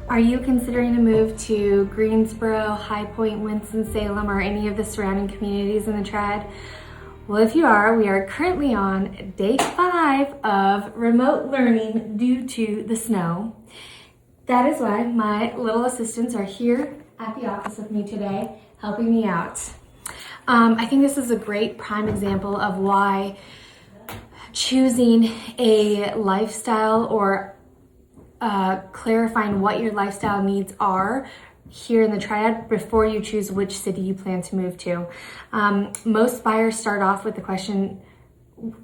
Are you considering a move to Greensboro, High Point, Winston-Salem, or any of the surrounding communities in the Triad? Well, if you are, we are currently on day 5 of remote learning due to the snow. That is why my little assistants are here at the office with me today, helping me out. I think this is a great prime example of why choosing a lifestyle or clarifying what your lifestyle needs are here in the Triad before you choose which city you plan to move to. Most buyers start off with the question,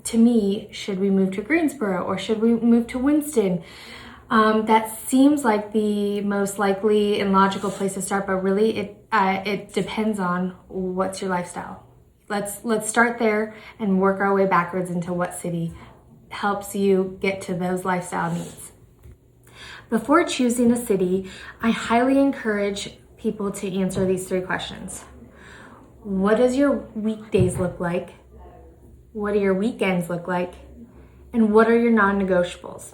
to me, should we move to Greensboro or should we move to Winston? That seems like the most likely and logical place to start, but really it depends on what's your lifestyle. Let's start there and work our way backwards into what city helps you get to those lifestyle needs. Before choosing a city, I highly encourage people to answer these 3 questions. What does your weekdays look like? What do your weekends look like? And what are your non-negotiables?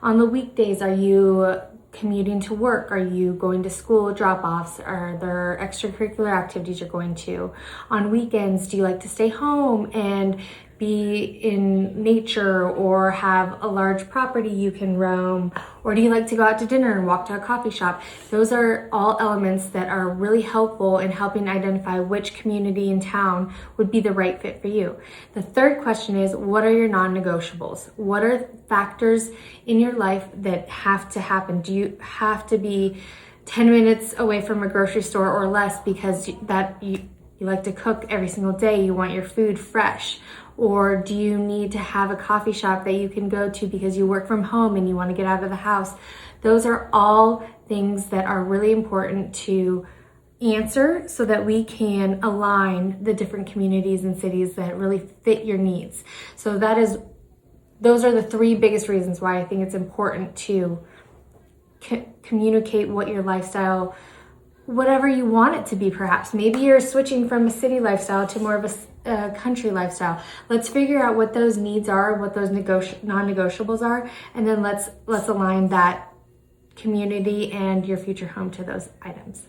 On the weekdays, are you commuting to work? Are you going to school drop-offs? Are there extracurricular activities you're going to? On weekends, do you like to stay home and be in nature or have a large property you can roam? Or do you like to go out to dinner and walk to a coffee shop? Those are all elements that are really helpful in helping identify which community in town would be the right fit for you. The third question is, what are your non-negotiables? What are factors in your life that have to happen? Do you have to be 10 minutes away from a grocery store or less because you like to cook every single day, you want your food fresh? Or do you need to have a coffee shop that you can go to because you work from home and you want to get out of the house? Those are all things that are really important to answer so that we can align the different communities and cities that really fit your needs. So those are the 3 biggest reasons why I think it's important to communicate what your lifestyle, whatever you want it to be. Perhaps maybe you're switching from a city lifestyle to more of a country lifestyle. Let's figure out what those needs are, what those non-negotiables are, and then let's align that community and your future home to those items.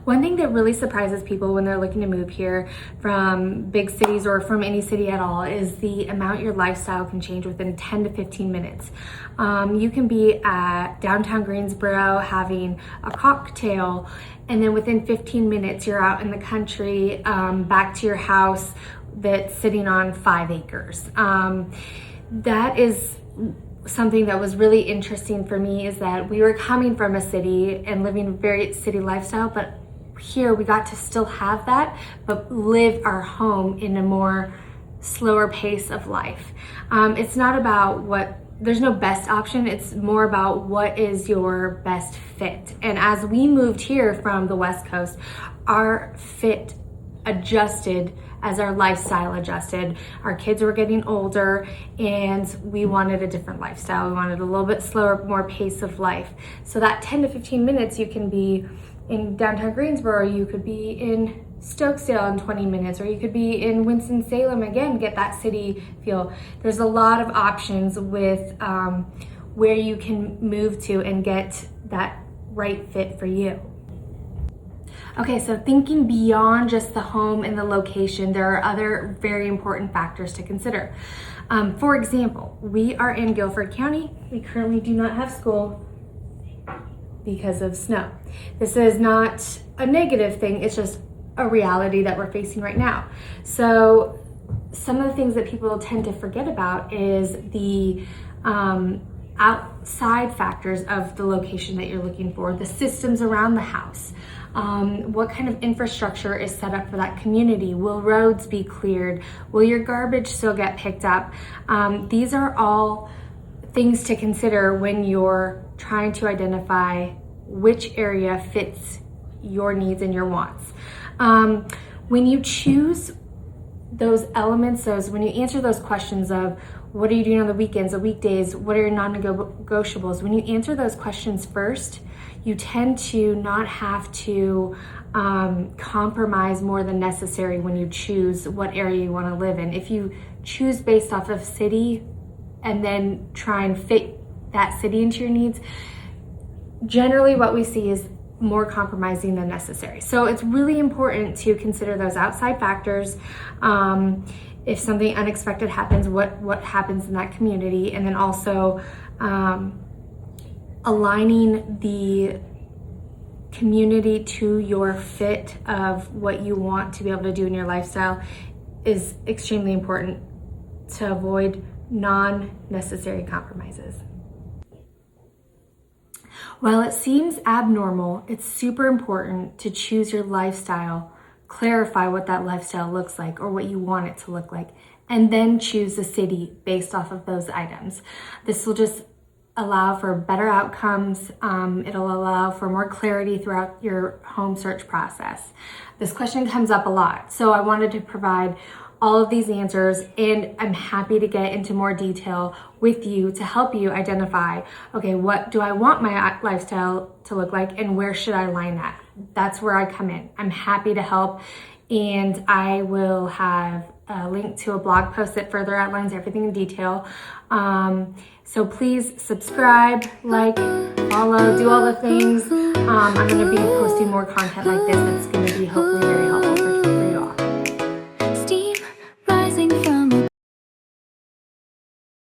One thing that really surprises people when they're looking to move here from big cities or from any city at all is the amount your lifestyle can change within 10 to 15 minutes. You can be at downtown Greensboro having a cocktail, and then within 15 minutes you're out in the country, back to your house that's sitting on 5 acres. That is something that was really interesting for me, is that we were coming from a city and living a very city lifestyle, but here we got to still have that, but live our home in a more slower pace of life. It's not about there's no best option, it's more about what is your best fit. And as we moved here from the West Coast, our fit adjusted as our lifestyle adjusted. Our kids were getting older and we wanted a different lifestyle. We wanted a little bit slower, more pace of life. So that 10 to 15 minutes, you can be in downtown Greensboro, you could be in Stokesdale in 20 minutes, or you could be in Winston-Salem, again, get that city feel. There's a lot of options with where you can move to and get that right fit for you. Okay, so thinking beyond just the home and the location, there are other very important factors to consider. For example, we are in Guilford County. We currently do not have school because of snow. This is not a negative thing, it's just a reality that we're facing right now. So some of the things that people tend to forget about is the outside factors of the location that you're looking for, the systems around the house. What kind of infrastructure is set up for that community? Will roads be cleared? Will your garbage still get picked up? These are all things to consider when you're trying to identify which area fits your needs and your wants. When you choose those elements, when you answer those questions of what are you doing on the weekends, the weekdays, what are your non-negotiables, when you answer those questions first, you tend to not have to compromise more than necessary when you choose what area you want to live in. If you choose based off of city and then try and fit that city into your needs, generally what we see is more compromising than necessary. So it's really important to consider those outside factors. If something unexpected happens, what happens in that community, and then also aligning the community to your fit of what you want to be able to do in your lifestyle is extremely important to avoid non-necessary compromises. While it seems abnormal, it's super important to choose your lifestyle, clarify what that lifestyle looks like or what you want it to look like, and then choose a city based off of those items. This will just allow for better outcomes. It'll allow for more clarity throughout your home search process. This question comes up a lot, so I wanted to provide all of these answers, and I'm happy to get into more detail with you to help you identify, okay, what do I want my lifestyle to look like and where should I line that? That's where I come in. I'm happy to help, and I will have a link to a blog post that further outlines everything in detail. So please subscribe, like, follow, do all the things. I'm going to be posting more content like this that's going to be hopefully very helpful.